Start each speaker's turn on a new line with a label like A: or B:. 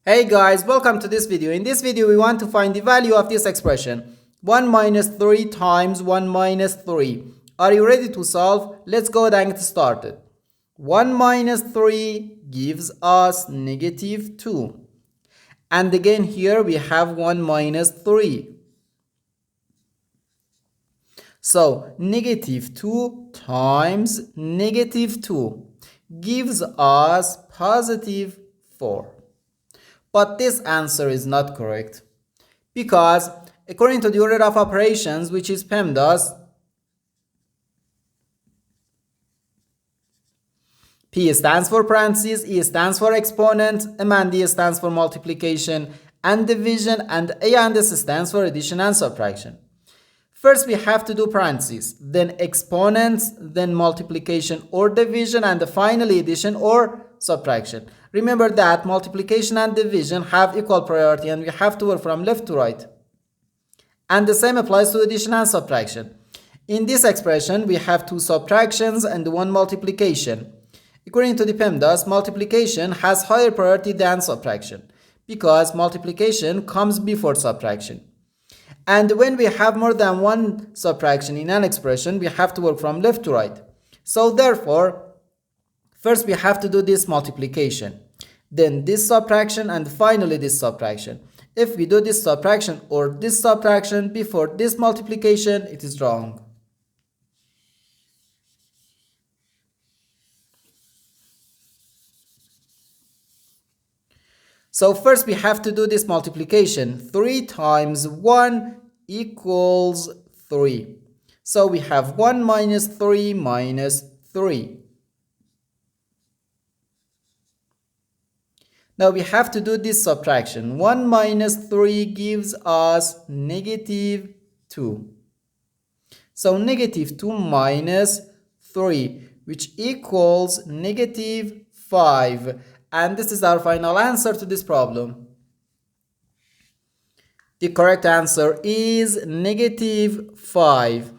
A: Hey guys, welcome to this video. In this video, we want to find the value of this expression 1 minus 3 times 1 minus 3. Are you ready to solve? Let's go ahead and get started. 1 minus 3 gives us negative 2. And again here we have 1 minus 3. So negative 2 times negative 2 gives us positive 4. But this answer is not correct because according to the order of operations, which is PEMDAS, P stands for parentheses, E stands for exponent, M and D stands for multiplication and division, and A and S stands for addition and subtraction. First we have to do parentheses, then exponents, then multiplication or division, and finally addition or subtraction. Remember that multiplication and division have equal priority and we have to work from left to right. And the same applies to addition and subtraction. In this expression, we have two subtractions and one multiplication. According to the PEMDAS, multiplication has higher priority than subtraction because multiplication comes before subtraction. And when we have more than one subtraction in an expression, we have to work from left to right. So therefore, first we have to do this multiplication, then this subtraction, and finally this subtraction. If we do this subtraction or this subtraction before this multiplication, it is wrong. So first we have to do this multiplication. 3 times 1 equals 3. So we have 1 minus 3 minus 3. Now we have to do this subtraction. 1 minus 3 gives us negative 2. So negative 2 minus 3, which equals negative 5. And this is our final answer to this problem. The correct answer is negative 5.